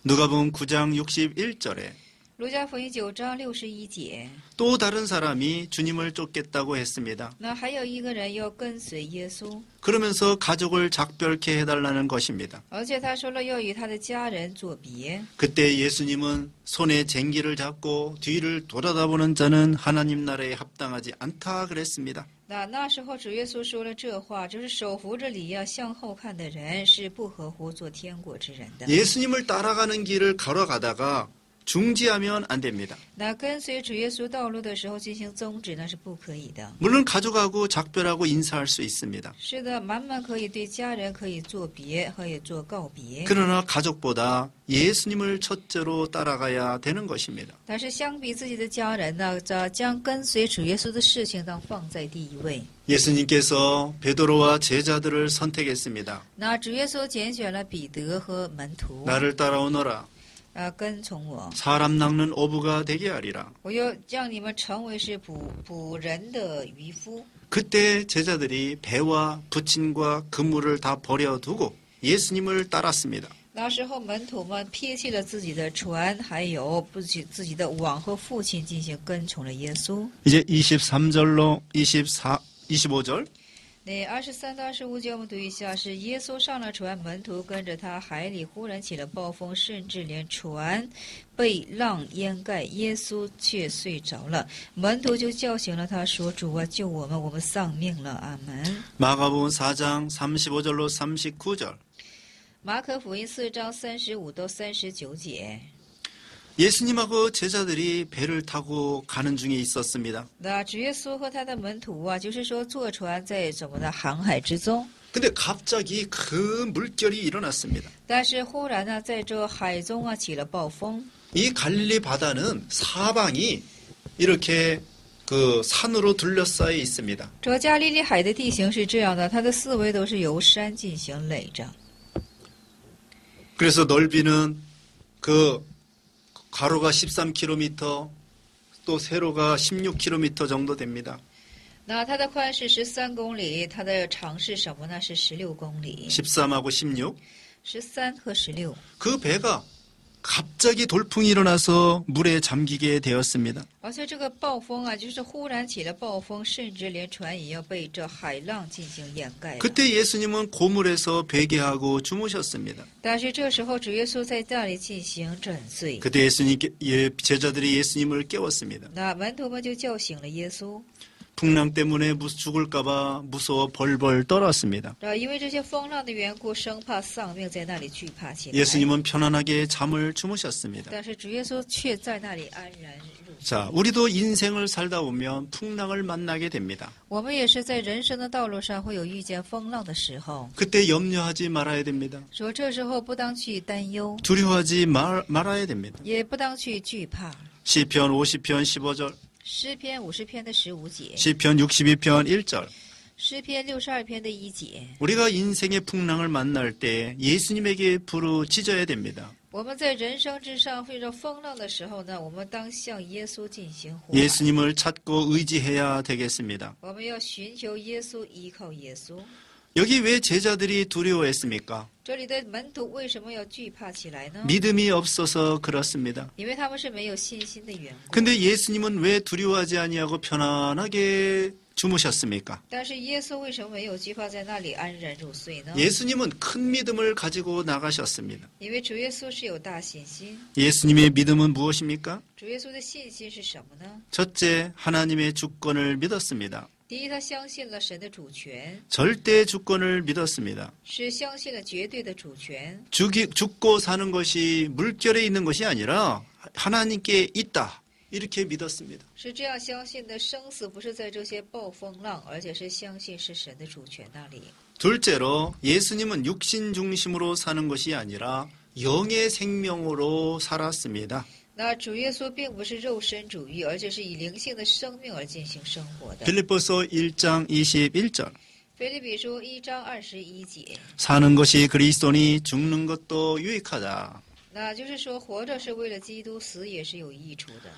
S1: 누가복음 9장 61절에
S2: 路加福音9章61节，
S1: 또 다른 사람이 주님을 쫓겠다고 했습니다.
S2: 那还有一个人要跟随耶稣，
S1: 그러면서 가족을 작별케 해달라는 것입니다.
S2: 而且他说了要与他的家人作别。
S1: 그때 예수님은 손에 쟁기를 잡고 뒤를 돌아다보는 자는 하나님 나라에 합당하지 않다 그랬습니다.
S2: 那时候主耶稣说了这话，就是手扶着犁呀向后看的人是不合乎做天国之人的。
S1: 예수님을 따라가는 길을 걸어가다가 중지하면 안 됩니다.
S2: 那跟随主耶稣道路的时候进行终止，那是不可以的。
S1: 물론 가족하고 작별하고 인사할 수 있습니다.
S2: 是的，满满可以对家人可以作别，可以做告别。
S1: 그러나 가족보다 예수님을 첫째로 따라가야 되는 것입니다.
S2: 但是相比自己的家人呢，将跟随主耶稣的事情当放在第一位。
S1: 예수님께서 베드로와 제자들을 선택했습니다.
S2: 那主耶稣拣选了彼得和门徒，
S1: 나를 따라오너라.
S2: 跟从我，
S1: 사람 낚는 어부가 되게 하리라.
S2: 我要让你们成为是捕人的渔夫。
S1: 그때 제자들이 배와 부친과 그물을 다 버려두고 예수님을 따랐습니다.
S2: 那时候门徒们撇弃了自己的船，还有自己的网和父亲，进行跟从了耶稣。
S1: 이제 23절로 25절
S2: 那23到25节我们读一下：是耶稣上了船，门徒跟着他，海里忽然起了暴风，甚至连船被浪淹盖，耶稣却睡着了。门徒就叫醒了他，说：“主啊，救我们，我们丧命了。”阿门。
S1: 마가복음 4장 35절로 39절
S2: 马可福音4章35到39节。
S1: 예수님하고 제자들이 배를 타고 가는 중에 있었습니다.
S2: 那主耶稣和他的门徒啊，就是说坐船在怎么的航海之中，
S1: 근데 갑자기 큰 물결이 일어났습니다.
S2: 但是忽然呢，在这海中啊起了暴风。
S1: 이 갈릴리 바다는 사방이 이렇게 그 산으로 둘러싸여 있습니다.
S2: 这加利利海的地形是这样的，它的四围都是由山进行垒着。
S1: 그래서 넓이는 그 가로가 13km, 또 세로가 16km 정도 됩니다.
S2: 那它的宽是13公里，它的长是什么呢？是16公里。
S1: 13하고 16.
S2: 13和16。
S1: 그 배가 갑자기 돌풍이 일어나서 물에 잠기게 되었습니다.
S2: 而且这个暴风啊，就是忽然起了暴风，甚至连船也要被这海浪进行掩盖了。
S1: 그때 예수님은 고물에서 베개하고 주무셨습니다.
S2: 但是这时候主耶稣在那里进行枕睡，
S1: 그때 제자들이 예수님을 깨웠습니다.
S2: 那门徒们就叫醒了耶稣。
S1: 풍랑 때문에 죽을까봐 무서워 벌벌 떨었습니다.
S2: 然后因为这些风浪的缘故，生怕丧命，在那里惧怕起来。
S1: 예수님은 편안하게 잠을 주무셨습니다.
S2: 但是主耶稣却在那里安然入睡。
S1: 자, 우리도 인생을 살다 보면 풍랑을 만나게 됩니다.
S2: 我们也是在人生的道路上会有遇见风浪的时候，
S1: 그때 염려하지 말아야 됩니다.
S2: 说这时候不当去担忧，
S1: 두려워하지 말아야 됩니다.
S2: 也不当去惧怕。
S1: 시편 50편 15절,
S2: 诗篇50篇的15节，
S1: 시편 62편 1절.
S2: 诗篇62篇的1节。
S1: 우리가 인생의 풍랑을 만날 때 예수님에게 부르짖어야 됩니다.
S2: 我们在人生之上遇到风浪的时候呢，我们当向耶稣进行呼喊。
S1: 예수님을 찾고 의지해야 되겠습니다.
S2: 我们要寻求耶稣，依靠耶稣。
S1: 여기 왜 제자들이 두려워했습니까?
S2: 这里的门徒为什么要惧怕起来呢？
S1: 믿음이 없어서 그렇습니다.
S2: 因为他们是没有信心的缘故。
S1: 근데 예수님은 왜 두려워하지 아니하고 편안하게 주무셨습니까?
S2: 但是耶稣为什么没有惧怕，在那里安然入睡呢？
S1: 예수님은 큰 믿음을 가지고 나가셨습니다.
S2: 因为主耶稣是有大信心。
S1: 예수님의 믿음은 무엇입니까?
S2: 主耶稣的信心是什么呢？
S1: 첫째, 하나님의 주권을 믿었습니다.
S2: 第一，他相信了神的主权，
S1: 절대 주권을 믿었습니다.
S2: 是相信了绝对的主权。
S1: 죽고 사는 것이 물결에 있는 것이 아니라 하나님께 있다. 이렇게 믿었습니다.
S2: 是这样相信的，生死不是在这些暴风浪，而且是相信是神的主权那里。
S1: 둘째로 예수님은 육신 중심으로 사는 것이 아니라 영의 생명으로 살았습니다.
S2: 那主耶稣并不是肉身主义，而且是以灵性的生命而进行生活的。
S1: 빌립보서 1장 21절.
S2: 腓立比书1章21节，
S1: 사는 것이 그리스도니 죽는 것도 유익하다.
S2: 那就是说，活着是为了基督，死也是有益处的。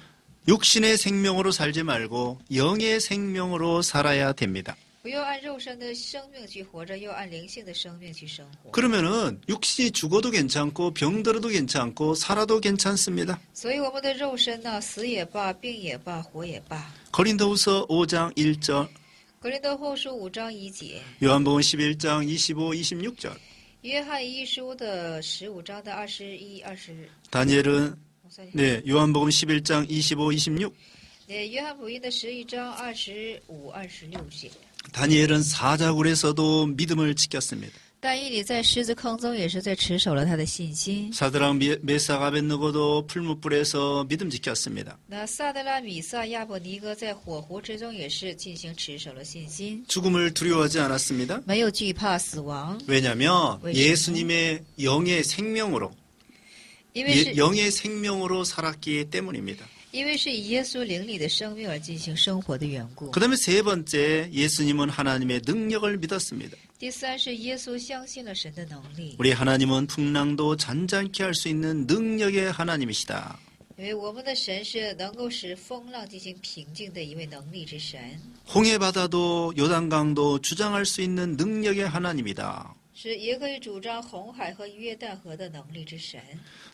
S1: 육신의 생명으로 살지 말고 영의 생명으로 살아야 됩니다.
S2: 不要按肉身的生命去活着，要按灵性的生命去生活。
S1: 그러면은 육신이 죽어도 괜찮고 병들어도 괜찮고 살아도 괜찮습니다.
S2: 所以我们的肉身呢，死也罢，病也罢，活也罢。
S1: 고린도후서 5장 1절,
S2: 格林多后书5章1节，
S1: 요한복음 11장 25, 26절.
S2: 约翰一书的15章的21、20。
S1: 다니엘은 네, 요한복음 11장 25, 26.
S2: 对，约翰福音的11章25、26节。
S1: 다니엘은 사자굴에서도 믿음을 지켰습니다.
S2: 但以理在狮子坑中也是在持守了他的信心。
S1: 사드랑 메삭 아벳느고도 풀무불에서 믿음 지켰습니다.
S2: 那撒德拉、米撒、亚伯尼哥在火湖之中也是进行持守了信心，
S1: 죽음을 두려워하지 않았습니다.
S2: 没有惧怕死亡，
S1: 왜냐하면
S2: 왜
S1: 예수님의 영의 생명으로
S2: 因为是
S1: 영의 생명으로 살았기 때문입니다.
S2: 因为是以耶稣灵里的生命而进行生活的缘故。
S1: 그다음에 세 번째, 예수님은 하나님의 능력을 믿었습니다.
S2: 第三是耶稣相信了神的能力，
S1: 우리 하나님은 풍랑도 잔잔케 할 수 있는 능력의 하나님이시다.
S2: 因为我们的神是能够使风浪进行平静的一位能力之神，
S1: 홍해 바다도 요단강도 주장할 수 있는 능력의 하나님이다.
S2: 是也可以主张红海和约旦河的能力之神。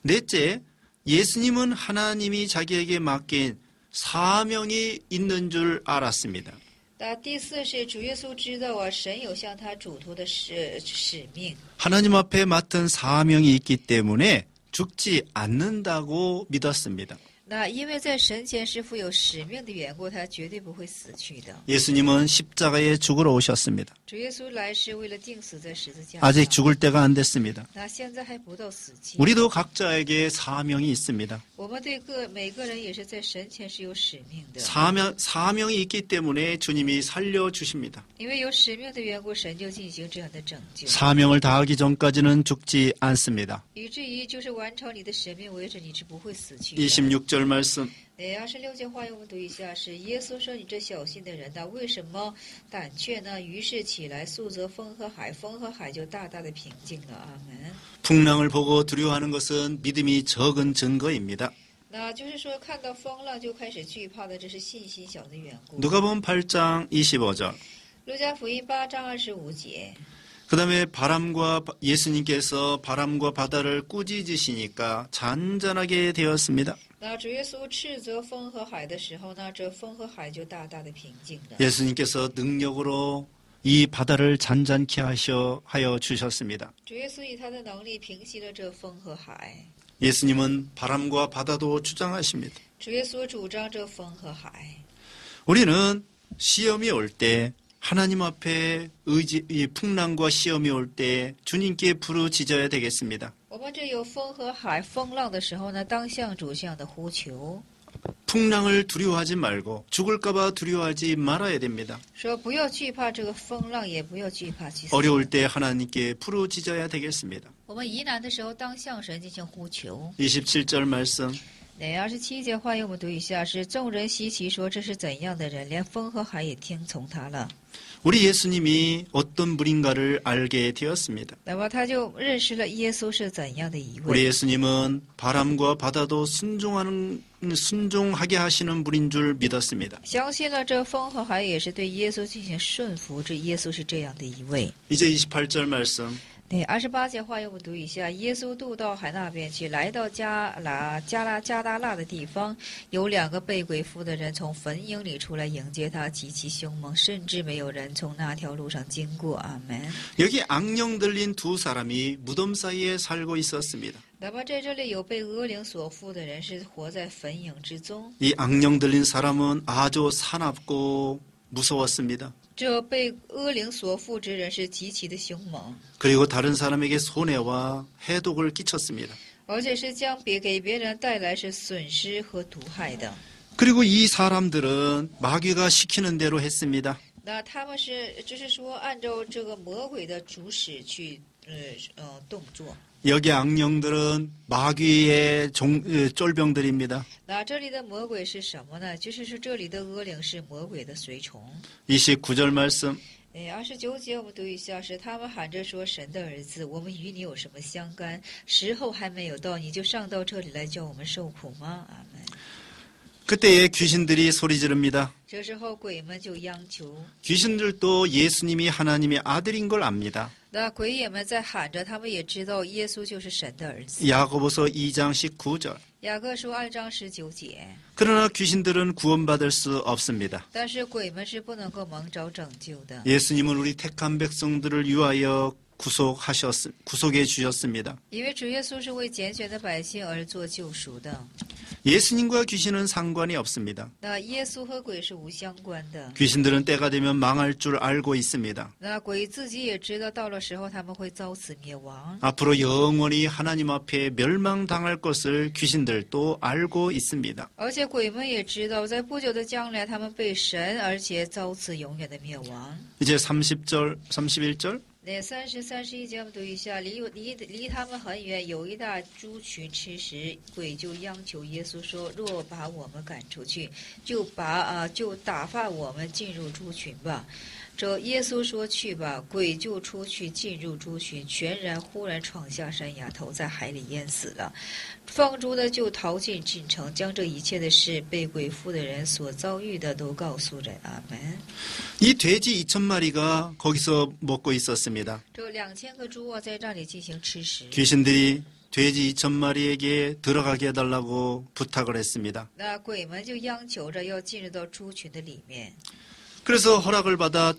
S1: 넷째, 예수님은 하나님이 자기에게 맡긴 사명이 있는 줄 알았습니다.
S2: 那第四是主耶稣知道啊，神有向他嘱托的使命。
S1: 하나님 앞에 맡은 사명이 있기 때문에 죽지 않는다고 믿었습니다.
S2: 那因为在神前是负有使命的缘故，他绝对不会死去的。
S1: 예수님은 십자가에 죽으러 오셨습니다.
S2: 主耶稣来是为了钉死在十字架上，
S1: 아직 죽을 때가 안 됐습니다.
S2: 那现在还不到死期。
S1: 우리도 각자에게 사명이 있습니다.
S2: 我们对每个人也是在神前是有使命的，
S1: 사명이 있기 때문에 주님이 살려주십니다.
S2: 因为有使命的缘故，神就进行这样的拯救，
S1: 사명을 다하기 전까지는 죽지 않습니다.
S2: 以至于就是完成你的使命为止，你是不会死去的。
S1: 26절 말씀.
S2: 26节话，我们读一下：是耶稣说：“你这小心的人呐，为什么胆怯呢？”于是起来，速责风和海，风和海就大大的平静了。阿门。
S1: 풍랑을 보고 두려워하는 것은 믿음이 적은 증거입니다.
S2: 那就是说，看到风浪就开始惧怕的，这是信心小的缘故。
S1: 누가복음 8장 25절.
S2: 路加福音8章25节。
S1: 그다음에 예수님께서 바람과 바다를 꾸짖으시니까 잔잔하게 되었습니다.
S2: 那主耶稣斥责风和海的时候呢，这风和海就大大的平静了。
S1: 예수님께서 능력으로 이 바다를 잔잔케 하여 주셨습니다.
S2: 主耶稣以他的能力平息了这风和海。
S1: 예수님은 바람과 바다도 주장하십니다.
S2: 主耶稣主张这风和海。
S1: 우리는 시험이 올 때 하나님 앞에 이 풍랑과 시험이 올 때 주님께 부르짖어야 되겠습니다.
S2: 我们这有风和海、风浪的时候呢，当向主向的呼求，
S1: 풍랑을 두려워하지 말고 죽을까봐 두려워하지 말아야 됩니다.
S2: 说不要惧怕这个风浪，也不要惧怕去死。
S1: 어려울 때 하나님께 부르짖어야 되겠습니다.
S2: 我们疑难的时候，当向神进行呼求。
S1: 27절 말씀.
S2: 27节话，我们读一下：是众人稀奇说这是怎样的人，连风和海也听从他了。
S1: 우리 예수님이 어떤 분인가를 알게 되었습니다.
S2: 那么他就认识了耶稣是怎样的一
S1: 우리
S2: 位。
S1: 예수님은 바람과 바다도 순종하게 하시는 분인 줄 믿었습니다.
S2: 相信了这风和海也是对耶稣进行顺服，这耶稣是这样的一位。
S1: 이제 28절 말씀.
S2: 对，28节话，我们读一下：耶稣渡到海那边去，来到加达腊的地方，有2个被鬼附的人从坟茔里出来迎接他，极其凶猛，甚至没有人从那条路上经过。阿门。
S1: 여기 악령 들린 두 사람이 무덤 사이에 살고 있었습니다.
S2: 那么在这里有被恶灵所附的人，是活在坟茔之中。
S1: 이 악령 들린 사람은 아주 사납고 무서웠습니다.
S2: 这被恶灵所附之人是极其的凶猛，
S1: 그리고 다른 사람에게 손해와 해독을 끼쳤습니다.
S2: 而且是将给别人带来是损失和毒害的。
S1: 그리고 이 사람들은 마귀가 시키는 대로 했습니다.
S2: 那他们是，就是说按照这个魔鬼的主使去动作。
S1: 여기 악령들은 마귀의 쫄병들입니다.
S2: 那这里的魔鬼是什么呢？就是说这里的恶灵是魔鬼的随从。
S1: 29절 말씀.
S2: 29节我们读一下：是他们喊着说：“神的儿子，我们与你有什么相干？时候还没有到，你就上到这里来叫我们受苦吗？”阿门。
S1: 그때에 귀신들이 소리 지릅니다.
S2: 这时候鬼们就央求，
S1: 귀신들도 예수님이 하나님의 아들인 걸 압니다.
S2: 那鬼也们在喊着，他们也知道耶稣就是神的儿子。
S1: 야고보서 2장 19절.
S2: 雅各书2章19节。
S1: 그러나 귀신들은 구원받을 수 없습니다.
S2: 但是鬼们是不能够蒙着拯救的。
S1: 예수님은 우리 택한 백성들을 위하여 구속해 주셨습니다.
S2: 因为主耶稣是为拣选的百姓而做救赎的。
S1: 예수님과 귀신은 상관이 없습니다.
S2: 那耶稣和鬼是无相关的。
S1: 귀신들은 때가 되면 망할 줄 알고 있습니다.
S2: 那鬼自己也知道，到了时候他们会遭此灭亡。
S1: 앞으로 영원히 하나님 앞에 멸망당할 것을 귀신들도 알고 있습니다.
S2: 而且鬼们也知道，在不久的将来，他们被神，而且遭此永远的灭亡。
S1: 이제 30절, 31절.
S2: 那30、31节我们读一下：离他们很远，有一大猪群吃食，鬼就央求耶稣说：“若把我们赶出去，就打发我们进入猪群吧。”这耶稣说：“去吧。”鬼就出去进入猪群，忽然闯下山崖，头在海里淹死了。放猪的就逃进城，将这一切的事被鬼附的人所遭遇的都告诉人。阿门。
S1: 이 돼지 2,000마리가 거기서 먹고 있었습니다.
S2: 这2000个猪在这里进行吃食。
S1: 귀신들이 돼지 2,000마리에게 들어가게 해달라고 부탁을 했습니다.
S2: 那鬼们就央求着要进入到猪群的里面。
S1: 그래서 허락을 받아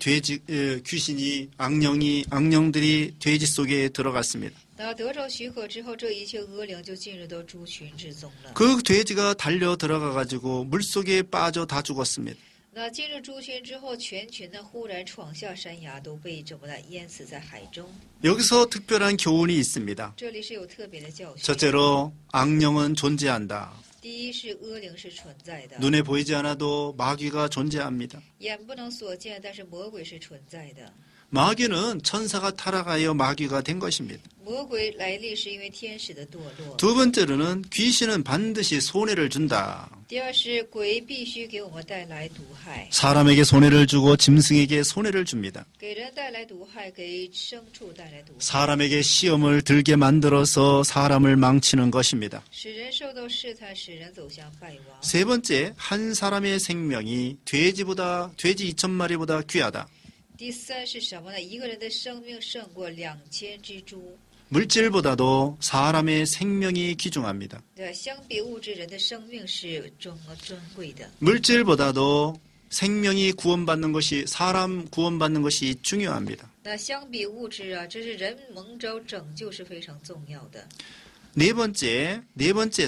S1: 악령들이 돼지 속에 들어갔습니다.
S2: 那得着许可之后，这一切恶灵就进入到猪群之中了。
S1: 그 돼지가 달려 들어가가지고 물속에 빠져 다 죽었습니다.
S2: 那进入猪群之后，全群呢忽然闯下山崖，都被这么的淹死在海中。
S1: 여기서 특별한 교훈이 있습니다.
S2: 这里是有特别的教训。
S1: 첫째로 악령은 존재한다.
S2: 第一是恶灵是存在的，
S1: 눈에 보이지 않아도 마귀가 존재합니다.
S2: 眼不能所见，但是魔鬼是存在的。
S1: 마귀는 천사가 타락하여 마귀가 된 것입니다.
S2: 魔鬼来历是因为天使的堕落。
S1: 두 번째로는 귀신은 반드시 손해를 준다.
S2: 第二是鬼必须给我们带来毒害，
S1: 사람에게 손해를 주고 짐승에게 손해를 줍니다.
S2: 给人带来毒害，给牲畜带来毒害，
S1: 사람에게 시험을 들게 만들어서 사람을 망치는 것입니다.
S2: 使人受到试探，使人走向败亡。
S1: 세 번째, 한 사람의 생명이 돼지 2,000마리보다 귀하다.
S2: 第三是什么呢？一个人的生命胜过2000只猪。
S1: 물질보다도 사람의 생명이 귀중합니다.
S2: 对，相比物质，人的生命是尊贵的。
S1: 물질보다도 생명이 구원받는 것이 사람 구원받는 것이 중요합니다.
S2: 那相比物质啊，这是人蒙着拯救是非常重要的。
S1: 네 번째,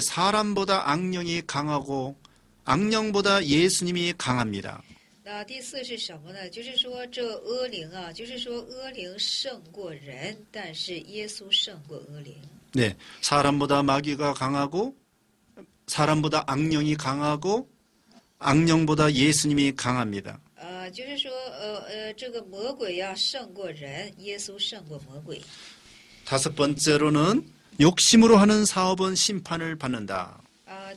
S1: 사람보다 악령이 강하고 악령보다 예수님이 강합니다.
S2: 那第四是什么呢？就是说这恶灵啊，就是说恶灵胜过人，但是耶稣胜过恶灵。
S1: 네, 사람보다 마귀가 강하고 사람보다 악령이 강하고 악령보다 예수님이 강합니다.
S2: 就是说这个魔鬼要胜过人，耶稣胜过魔鬼。
S1: 다섯 번째로는 욕심으로 하는 사업은 심판을 받는다.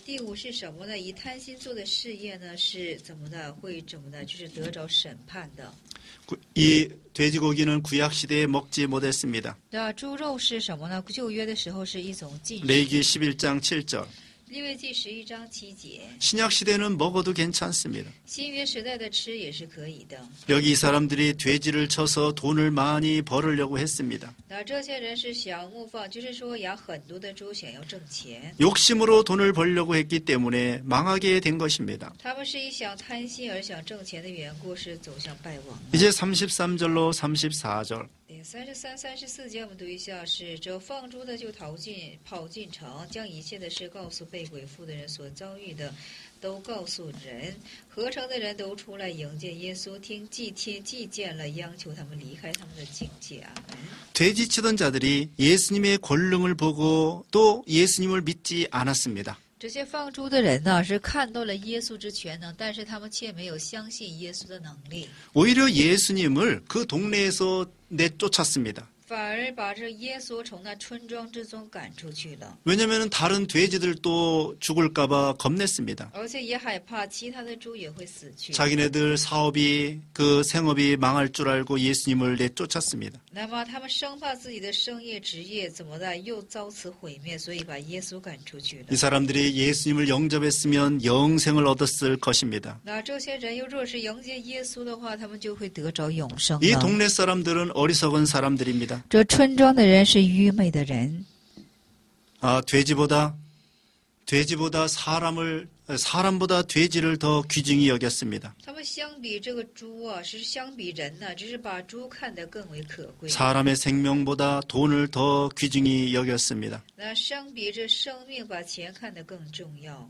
S2: 第五是什么呢？以贪心做的事业呢，是怎么的？会怎么的？就是得着审判的。
S1: 이 돼지고기는 구약 시대에 먹지 못했습니다.
S2: 那猪肉是什么呢？旧约的时候是一种禁食。
S1: 레위기 11장 7절.
S2: 利未记11章7节。
S1: 신약 시대는 먹어도 괜찮습니다.
S2: 新约时代的吃也是可以的。
S1: 여기 이 사람들이 돼지를 쳐서 돈을 많이 벌으려고 했습니다.
S2: 那这些人是想牧放，就是说养很多的猪，想要挣钱。
S1: 욕심으로 돈을 벌려고 했기 때문에 망하게 된 것입니다.
S2: 他们是一想贪心而想挣钱的缘故，是走向败亡的。
S1: 이제 33절로 34절.
S2: 33、34节我们读一下，是这放猪的就跑进城，将一切的事告诉被鬼附的人所遭遇的，都告诉人。合城的人都出来迎接耶稣，听祭见了，央求他们离开他们的境界。阿门。
S1: 돼지 치던 자들이 예수님의 권능을 보고 또 예수님을 믿지 않았습니다.
S2: 这些放猪的人呢，是看到了耶稣之全能，但是他们却没有相信耶稣的能力，
S1: 오히려 예수님을 그 동네에서 내쫓았습니다.
S2: 反而把这耶稣从那村庄之中赶出去了，
S1: 왜냐하면 다른 돼지들도 죽을까봐 겁냈습니다.
S2: 而且也害怕其他的猪也会死去。
S1: 자기네들 사업이 그 생업이 망할 줄 알고 예수님을 내쫓았습니다.
S2: 那么他们生怕自己的生业职业怎么的又遭此毁灭，所以把耶稣赶出去了。
S1: 이 사람들이 예수님을 영접했으면 영생을 얻었을 것입니다.
S2: 那这些人又若是迎接耶稣的话，他们就会得着永生
S1: 이
S2: 了。
S1: 동네 사람들은 어리석은 사람들입니다.
S2: 这村庄的人是愚昧的人，
S1: 돼지보다 사람보다 돼지를 더 귀중히 여겼습니다.
S2: 他们相比这个猪啊，是相比人呢，只是把猪看得更为可贵。
S1: 사람의 생명보다 돈을 더 귀중히 여겼습니다.
S2: 那相比这生命，把钱看得更重要。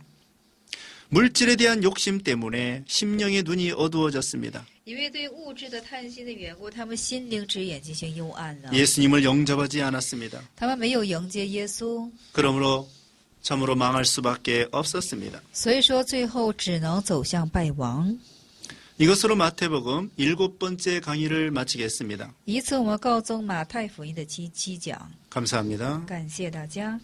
S1: 물질에 대한 욕심 때문에 심령의 눈이 어두워졌습니다.
S2: 因为对物质的贪心的缘故，他们心灵之眼进行幽暗了。
S1: 예수님을 영접하지 않았습니다.
S2: 他们没有迎接耶稣，
S1: 그러므로 참으로 망할 수밖에 없었습니다.
S2: 所以说最后只能走向败亡。
S1: 이것으로 마태복음 7번째 강의를 마치겠습니다.
S2: 以此我们告终马太福音的7讲，
S1: 감사합니다.
S2: 感谢大家。